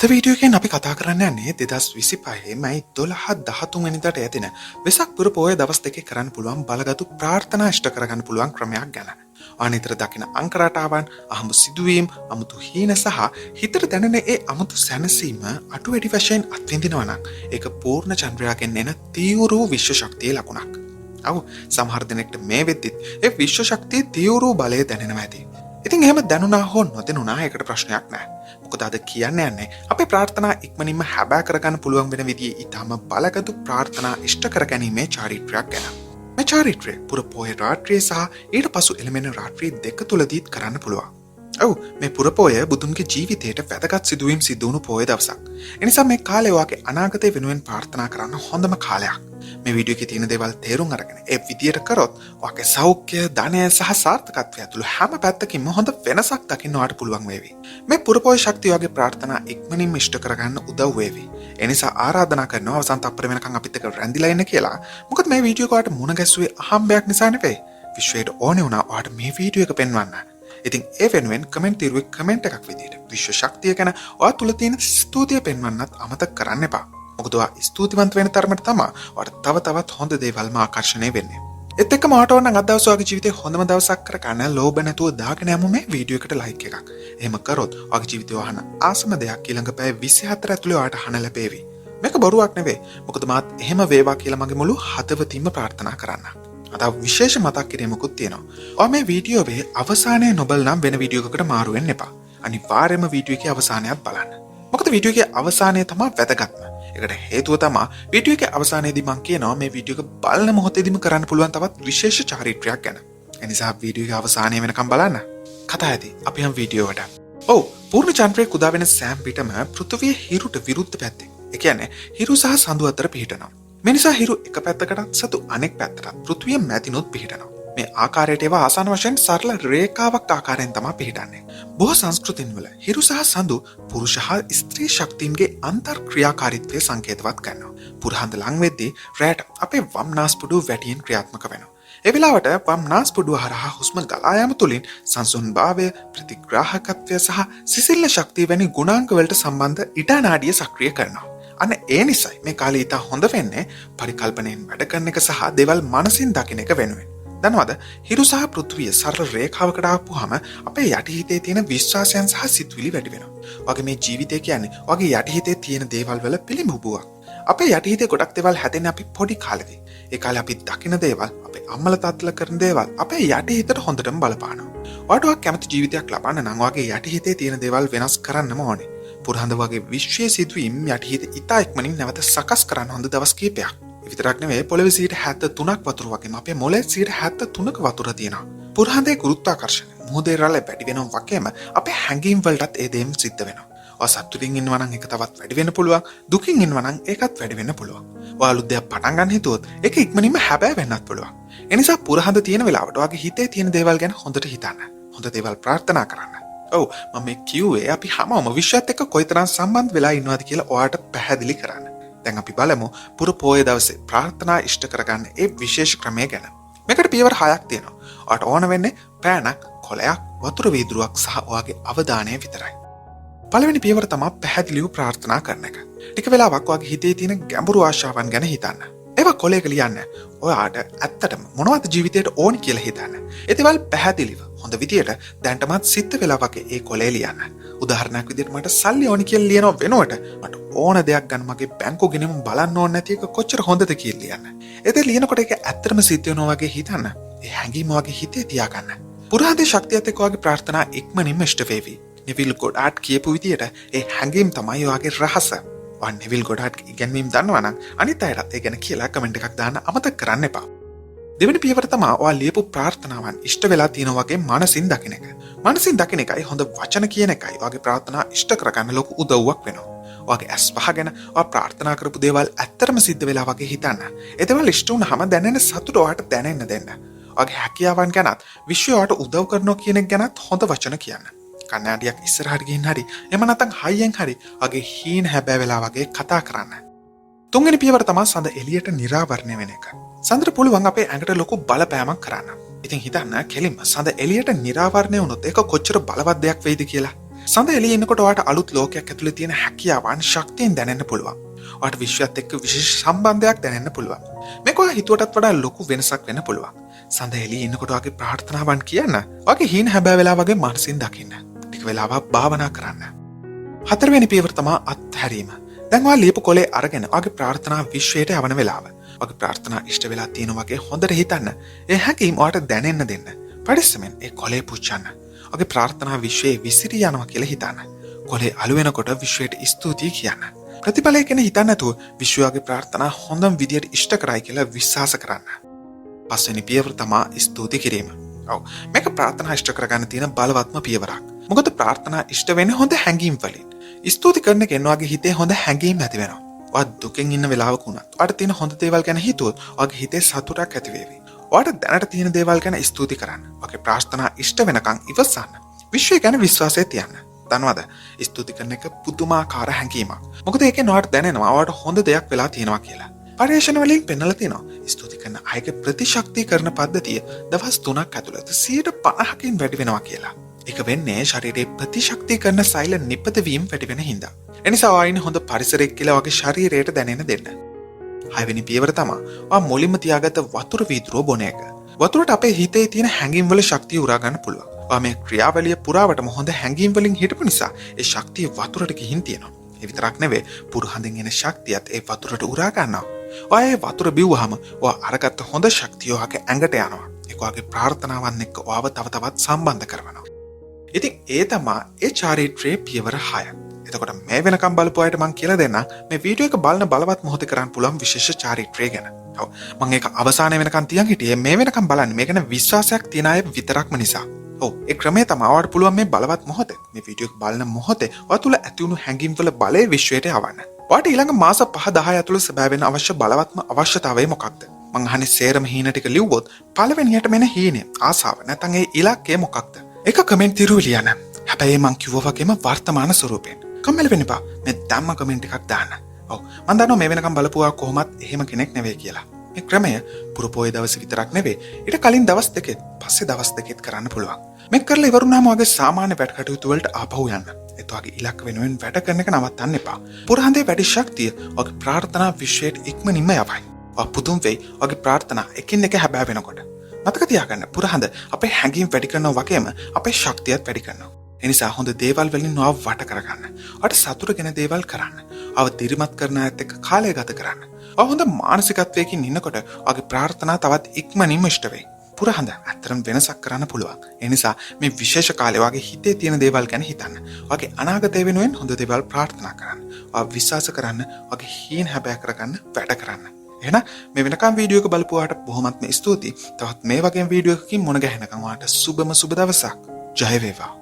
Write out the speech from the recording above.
අද වීඩියෝ එකෙන් අපි කතා කරන්න යන්නේ 2025 මයි 12 13 වෙනිදාට ඇතින වෙසක් පුර පොය දවස් දෙකේ කරන්න පුළුවන් බලගතු ප්‍රාර්ථනා ඉෂ්ට කරගන්න පුළුවන් ක්‍රමයක් ගැන. අනිතර දකින අංක රටාවන්, අහඹු සිදුවීම්, අමුතු හීන සහ හිතට දැනෙන ඒ අමුතු සැනසීම අටු වැඩි වශයෙන් අත්විඳිනවා නම් ඒක පූර්ණ චන්ද්‍රයාගෙන් එන තීව්‍ර විශ්ව ශක්තියේ ලකුණක්. ඔව් සමහර දෙනෙක්ට මේ වෙද්දිත් ඒ විශ්ව ශක්තියේ තීව්‍ර බලය දැනෙනවා ඇති. ඉතින් එහෙම දැනුණා හෝ නොදැනුණා ඒකට ප්‍රශ්නයක් නැහැ. මොකද අද කියන්න යන්නේ අපේ ප්‍රාර්ථනා ඉක්මනින්ම හැබෑ කරගන්න පුළුවන් වෙන විදිහේ ඊටම බලගතු ප්‍රාර්ථනා ඉෂ්ට කරගැනීමේ චාරිත්‍රයක් ගැන. මේ චාරිත්‍රය පුර පොය රාත්‍රියේ සහ ඊට පසු එළමෙන රාත්‍රී දෙක තුලදීත් කරන්න පුළුවන්. ඔව් මේ පුර පොය බුදුන්ගේ ජීවිතයට වැදගත් සිදුවීම් සිදු වුණු පොය දවසක්. ඒ නිසා මේ කාලය වාගේ අනාගතය වෙනුවෙන් ප්‍රාර්ථනා කරන්න හොඳම කාලයක්. මේ වීඩියෝ එකේ තියෙන දේවල් තේරුම් අරගෙන ඒ විදියට කරොත් වාගේ සෞඛ්‍ය, ධනය සහ සාර්ථකත්වය ඇතුළු හැම පැත්තකින්ම හොඳ වෙනසක් දකින්න ඔයාලට පුළුවන් වේවි. මේ පුරපොය ශක්තිය වගේ ප්‍රාර්ථනා ඉක්මනින්ම ඉෂ්ට කරගන්න උදව් වේවි. ඒ නිසා ආරාධනා කරනවා අවසන් තප්පර වෙනකන් අපිත් එක්ක රැඳිලා ඉන්න කියලා. මොකද මේ වීඩියෝ එක ඔයාලට මුණ ගැස්සුවේ අහම්බයක් නිසා නෙවෙයි. විශ්වයට ඕනේ වුණා ඔයාලට මේ වීඩියෝ එක පෙන්වන්න. ඉතින් ඒ වෙනුවෙන් කමෙන්ට් තිරුවේ කමෙන්ට් එකක් විදියට විශ්ව ශක්තිය ගැන ඔයා තුල තියෙන ස්තුතිය පෙන්වන්නත් අමතක කරන්න එපා. මොකද ඔයා ස්තුතිවන්ත වෙන තරමට තමයි ඔයාට තව තවත් හොඳ දේවල්ම ආකර්ෂණය වෙන්නේ. ඒත් එක්කම ඔයාට ඕන නම් අද දවසේ ඔයාගේ ජීවිතේ හොඳම දවසක් කරගන්න ලෝභ නැතුව දාගෙන යමු මේ වීඩියෝ එකට ලයික් එකක්. එහෙම කරොත් ඔයාගේ ජීවිතේ වහන ආසම දෙයක් ඊළඟ පැය 24 ඇතුළේ ඔයාට අහන්න ලැබෙවි. මේක බොරුවක් නෙවෙයි. මොකද මාත් එහෙම වේවා කියලා මගේ මුළු හදවතින්ම ප්‍රාර්ථනා කරන්න. අද විශේෂ මතක් කිරීමකුත් තියෙනවා. ඔයා මේ වීඩියෝවේ අවසානයේ නොබල නම් වෙන වීඩියෝ එකකට මාරු වෙන්න එපා. අනිවාර්යයෙන්ම වීඩියෝ එකේ අවසානයත් බලන්න. මොකද වීඩියෝ එකේ අවසානය තමයි වැදගත්ම. ඒකට හේතුව තමයි වීඩියෝ එකේ අවසානයේදී මම කියනවා මේ වීඩියෝ එක බලන මොහොතේදීම කරන්න පුළුවන් තවත් විශේෂ චාරිත්‍රයක් ගැන. ඒ නිසා වීඩියෝ එකේ අවසානය වෙනකම් බලන්න. කතා ඇති අපි යම් වීඩියෝ එකට. ඔව් පූර්ණ චන්ද්‍රයේ කුදා වෙන සෑම පිටම පෘථිවිය හිරුට විරුද්ධ පැත්තේ. ඒ කියන්නේ හිරු සහ සඳු අතර පිහිටනවා. මේ නිසා හිරු එක පැත්තකටත් සතු අනෙක් පැත්තටත් පෘථිවිය මැදිනොත් පිහිටනවා. මේ ආකාරයට ඒවා ආසන්න වශයෙන් සරල රේඛාවක් ආකාරයෙන් තමයි පිහිටන්නේ. බොහෝ සංස්කෘතීන් වල හිරු සහ සඳු පුරුෂ හා ස්ත්‍රී ශක්තියින්ගේ අන්තර් ක්‍රියාකාරීත්වය සංකේතවත් කරනවා. පුරහඳ ලං වෙද්දී රැට අපේ වම් නාස්පුඩුව වැටියෙන් ක්‍රියාත්මක වෙනවා. ඒ වෙලාවට වම් නාස්පුඩුව හරහා හුස්ම ගලා යාම තුලින් සංසුන්භාවය, ප්‍රතිග්‍රාහකත්වය සහ සිසිල්ල ශක්තිය වැනි ගුණාංග වලට සම්බන්ධ ඉඩා නාඩිය සක්‍රිය කරනවා. අන්න ඒ නිසයි මේ කාලේ ඉතා හොඳ වෙන්නේ පරිකල්පනයෙන් වැඩ කරන එක සහ දේවල් මනසින් දකින එක වෙනුවෙන්. දන්නවද හිරු සහ පෘථිවිය සරල රේඛාවකට ආපුවාම අපේ යටිහිතේ තියෙන විශ්වාසයන් සහ සිතුවිලි වැඩි වෙනවා. වගේ මේ ජීවිතය කියන්නේ වගේ යටිහිතේ තියෙන දේවල් වල පිළිඹුවක්. අපේ යටිහිතේ ගොඩක් දේවල් හැදෙන්නේ අපි පොඩි කාලෙදී. ඒ කාලේ අපි දකින දේවල්, අපේ අම්මලා තාත්තලා කරන දේවල් අපේ යටිහිතට හොඳටම බලපානවා. ඔයාට කැමති ජීවිතයක් ලබන්න නම් වගේ යටිහිතේ තියෙන දේවල් වෙනස් කරන්නම ඕනේ. පුරහඳ වගේ විශ්වයේ සිදුවීම් යටිහිත ඉතා ඉක්මනින් නැවත සකස් කරන්න හොඳ දවස් කීපයක්. විතරක් නෙවෙයි පොළවේ 73ක් වතුර වගේම අපේ මොළේ 73ක වතුර තියෙනවා. පුරහඳේ ගුරුත්වාකර්ෂණය මුහුදේ රළ වැඩි වෙනවා වගේම අපේ හැඟීම් වලටත් ඒ දේම සිද්ධ වෙනවා. ඔයා සතුටින් ඉන්නවා නම් ඒක තවත් වැඩි වෙන්න පුළුවන්. දුකින් ඉන්නවා නම් ඒකත් වැඩි වෙන්න පුළුවන්. ඔයා අලුත් දෙයක් පටන් ගන්න හිතුවොත් ඒක ඉක්මනින්ම හැබෑ වෙන්නත් පුළුවන්. ඒ නිසා පුරහඳ තියෙන වෙලාවට ඔයාගේ හිතේ තියෙන දේවල් ගැන හොඳට හිතන්න. හොඳ දේවල් ප්‍රාර්ථනා කරන්න. ඔව් මම මේ කිව්වේ අපි හැමෝම විශ්වත් එක්ක කොයිතරම් සම්බන්ධ වෙලා ඉන්නවද කියලා ඔයාට පැහැදිලි කරන්න. දැන් අපි බලමු පුර පොය දවසේ ප්‍රාර්ථනා ඉෂ්ට කරගන්න ඒ විශේෂ ක්‍රමය ගැන. මේකට පියවර 6ක් තියෙනවා. ඔයාට ඕන වෙන්නේ පෑනක්, කොලයක්, වතුර වීදුරුවක් සහ ඔයාගේ අවධානය විතරයි. පළවෙනි පියවර තමයි පැහැදිලිව ප්‍රාර්ථනා කරන එක. ටික වෙලාවක් ඔයාගේ හිතේ තියෙන ගැඹුරු ආශාවන් ගැන හිතන්න. ඒවා කොලයක ලියන්න. ඔයාට ඇත්තටම මොනවද ජීවිතේට ඕනි කියලා හිතන්න. ඒ දේවල් පැහැදිලිව හොඳ විදියට දැන්ටමත් සිත් වෙලා වගේ ඒ කොලේ ලියන්න. උදාහරණයක් විදියට මට සල්ලි ඕනි කියලා ලියනව වෙනුවට මට ඕන දෙයක් ගන්න මගේ බැංකුව ගෙනෙම බලන්න ඕනේ නැති එක කොච්චර හොඳද කියලා ලියන්න. ඒතේ ලියනකොට ඒක ඇත්තටම සිද්ධ වෙනවා වගේ හිතන්න. ඒ හැඟීම වගේ හිතේ තියාගන්න. පුරාදී ශක්තියත් එක්ක ඔයාගේ ප්‍රාර්ථනා ඉක්මනින්ම ඉෂ්ට වේවි. නෙවිල් ගොඩාට් කියපු විදියට ඒ හැඟීම් තමයි ඔයාගේ රහස. ඔයා නෙවිල් ගොඩාට් ඉගෙනීම් දන්නවා නම් අනිත් අයටත් ඒ ගැන කියලා කමෙන්ට් එකක් දාන්න අමතක කරන්න එපා. දෙවෙනි පියවර තමයි ඔයා ලියපු ප්‍රාර්ථනාවන් ඉෂ්ට වෙලා තියෙනවා වගේ මනසින් දකින එක. මනසින් දකින එකයි හොඳ වචන කියන එකයි ඔයාගේ ප්‍රාර්ථනා ඉෂ්ට කරගන්න ලොකු උදව්වක් වෙනවා. ඔයාගේ ඇස් වහගෙන ඔයා ප්‍රාර්ථනා කරපු දේවල් ඇත්තටම සිද්ධ වෙලා වගේ හිතන්න. ඒ දේවල් ඉෂ්ට වුණාම දැනෙන සතුට ඔයාට දැනෙන්න දෙන්න. ඔයාගේ හැකියාවන් ගැනත් විශ්වය ඔයාට උදව් කරනවා කියන එක ගැනත් හොඳ වචන කියන්න. කන්නඩියක් ඉස්සරහට ගිහින් හරි එහෙම නැත්නම් හයියෙන් හරි ඔයාගේ හීන හැබෑ වෙලා වගේ කතා කරන්න. තුන්වෙනි පියවර තමයි සඳ එළියට නිරාවරණය වෙන එක. සඳට පුළුවන් අපේ ඇඟට ලොකු බලපෑමක් කරන්න. ඉතින් හිතන්න කෙලින්ම සඳ එළියට නිරාවරණය වුණොත් ඒක කොච්චර බලවත් දෙයක් වෙයිද කියලා. සඳ එළියේ ඉන්නකොට ඔයාට අලුත් ලෝකයක් ඇතුලේ තියෙන හැකියාවන් ශක්තියෙන් දැනෙන්න පුළුවන්. ඔයාට විශ්වයත් එක්ක විශේෂ සම්බන්ධයක් දැනෙන්න පුළුවන්. මේක ඔයා හිතුවටත් වඩා ලොකු වෙනසක් වෙන්න පුළුවන්. සඳ එළියේ ඉන්නකොට ඔයාගේ ප්‍රාර්ථනාවන් කියන්න. ඔයාගේ හීන හැබෑ වෙලා වගේ මනසින් දකින්න. ටික වෙලාවක් භාවනා කරන්න. හතරවෙනි පියවර තමයි අත්හැරීම. දැන් ඔයා ලියපු කොලේ අරගෙන ඔයාගේ ප්‍රාර්ථනා විශ්වයට යවන වෙලාව. ඔයාගේ ප්‍රාර්ථනා ඉෂ්ට වෙලා තියෙන වගේ හොඳට හිතන්න. ඒ හැකීම ඔයාට දැනෙන්න දෙන්න. පරිස්සමෙන් ඒ කොලේ පුච්චන්න. ඔයාගේ ප්‍රාර්ථනා විශ්වයේ විසිරී යනවා කියලා හිතන්න. කොලේ අළු වෙනකොට විශ්වයට ස්තුතියි කියන්න. ප්‍රතිඵලය ගැන හිතන්න නැතුව විශ්වයාගේ ප්‍රාර්ථනා හොඳම විදියට ඉෂ්ට කරයි කියලා විශ්වාස කරන්න. පස්වෙනි පියවර තමයි ස්තුති කිරීම. ඔව් මේක ප්‍රාර්ථනා ඉෂ්ට කරගන්න තියෙන බලවත්ම පියවරක්. මොකද ප්‍රාර්ථනා ඉෂ්ට වෙන්නේ හොඳ හැඟීම් වලින්. ස්තුති කරන කෙනාගේ හිතේ හොඳ හැඟීම් ඇති වෙනවා. ඔයා දුකෙන් ඉන්න වෙලාවක උනත් ඔයාට තියෙන හොඳ දේවල් ගැන හිතුවොත් ඔයාගේ හිතේ සතුටක් ඇති වේවි. ඔයාට දැනට තියෙන දේවල් ගැන ස්තුති කරන්න. ඔයාගේ ප්‍රාර්ථනා ඉෂ්ට වෙනකන් ඉවසන්න. විශ්වය ගැන විශ්වාසය තියන්න. දන්නවද? ස්තුති කරන එක පුදුමාකාර හැඟීමක්. මොකද ඒකෙන් ඔයාට දැනෙනවා ඔයාට හොඳ දෙයක් වෙලා තියෙනවා කියලා. පරිශන වලින් පෙන්නලා තියෙනවා. ස්තුති කරන අයගේ ප්‍රතිශක්තිකරණ පද්ධතිය දවස් 3ක් ඇතුළත 50%කින් වැඩි වෙනවා කියලා. ඒක වෙන්නේ ශරීරයේ ප්‍රතිශක්තිකරණ සෛල නිපදවීම වැඩි වෙන හින්දා. එනිසා ඔයා ඉන්නේ හොඳ පරිසරයක කියලා ඔයාගේ ශරීරයට දැනෙන්න දෙන්න. 6 වෙනි පියවර තමයි ඔයා මුලින්ම තියාගත්ත වතුර වීදුරුව බොන එක. වතුරට අපේ හිතේ තියෙන හැඟීම් වල ශක්තිය උරා ගන්න පුළුවන්. ඔයා මේ ක්‍රියාවලිය පුරාවටම හොඳ හැඟීම් වලින් හිටපු නිසා ඒ ශක්තිය වතුරට ගිහින් තියෙනවා. ඒ විතරක් නෙවෙයි පුරුහඳින් එන ශක්තියත් ඒ වතුරට උරා ගන්නවා. ඔයා ඒ වතුර බිව්වහම ඔයා අරගත්ත හොඳ ශක්තිය ඔයාගේ ඇඟට යනවා. ඒක ඔයාගේ ප්‍රාර්ථනාවන් එක්ක ඔයාව තව තවත් සම්බන්ධ කරනවා. ඉතින් ඒ තමයි ඒ චාරිත්‍රයේ පියවර 6. එතකොට මේ වෙනකම් බලපු අයට මම කියලා දෙන්නම් මේ වීඩියෝ එක බලන බලවත් මොහොතේ කරන්න පුළුවන් විශේෂ චාරිත්‍රය ගැන. ඔව් මම ඒක අවසානයේ වෙනකම් තියන් හිටියේ මේ වෙනකම් බලන්න මේක න විශ්වාසයක් තියන අය විතරක්ම නිසා. ඔව් ඒ ක්‍රමය තමයි ඔයාලට පුළුවන් මේ බලවත් මොහොතේ මේ වීඩියෝ එක බලන මොහොතේ ඔයා තුල ඇති වුණු හැඟීම් වල බලය විශ්වයට යවන්න. ඔයාට ඊළඟ මාස 5-10 ඇතුළත සැබෑ වෙන අවශ්‍ය බලවත්ම අවශ්‍යතාවය මොකක්ද? මං අහන්නේ සේරම හීන ටික ලිව්වොත් පළවෙනියට මෙන්න හීනේ ආසාව නැත්නම් ඒ ඉලක්කය මොකක්ද? ඒක කමෙන්ට් තිරුව ලියන්න. හැබැයි මං කිව්වා වගේම වර්තමාන ස්වරූපයෙන්. කම්මැලි වෙන්න එපා. මේ ධම්ම කමෙන්ට් එකක් දාන්න. ඔව් මං දන්නවා මේ වෙනකම් බලපුවා කොහොමත් එහෙම කෙනෙක් නෙවෙයි කියලා. මේ ක්‍රමය පුරපෝයේ දවස් විතරක් නෙවෙයි ඊට කලින් දවස් දෙකෙත් පස්සේ දවස් දෙකෙත් කරන්න පුළුවන්. මේක කරලා ඉවරුනහම වගේ සාමාන්‍ය වැඩ කටයුතු වලට ආපහු යන්න. එතවාගේ ඉලක්ක වෙනුවෙන් වැඩ කරන එක නවත්තන්න එපා. පුරහඳේ වැඩි ශක්තිය ඔගේ ප්‍රාර්ථනා විශ්වයට ඉක්මනින්ම යවයි. ඔය පුදුම වෙයි ඔගේ ප්‍රාර්ථනා එකින් එක හැබෑ වෙනකොට. මතක තියාගන්න පුරහඳ අපේ හැඟීම් වැඩි කරනවා වගේම අපේ ශක්තියත් වැඩි කරනවා. ඒ නිසා හොඳ දේවල් වලින් ඔයාව වට කරගන්න. ඔයාට සතුටගෙන දේවල් කරන්න. ඔයාව දිරිමත් කරන අයත් එක්ක කාලය ගත කරන්න. ඔයා හොඳ මානසිකත්වයකින් ඉන්නකොට ඔයාගේ ප්‍රාර්ථනා තවත් ඉක්මනින්ම ඉෂ්ට වෙයි. පුරහඳ ඇත්තටම වෙනසක් කරන්න පුළුවන්. ඒ නිසා මේ විශේෂ කාලේ ඔයාගේ හිතේ තියෙන දේවල් ගැන හිතන්න. ඔයාගේ අනාගතය වෙනුවෙන් හොඳ දේවල් ප්‍රාර්ථනා කරන්න. ඔයා විශ්වාස කරන්න. ඔයාගේ හීන හැබෑ කරගන්න වැඩ කරන්න. එහෙනම් මේ වෙනකම් වීඩියෝ එක බලපුවාට බොහොමත්ම ස්තුතියි. තවත් මේ වගේ වීඩියෝ එකකින් මුණ ගැහෙනකම් ඔයාට සුබම සුබ දවසක්. ජය වේවා.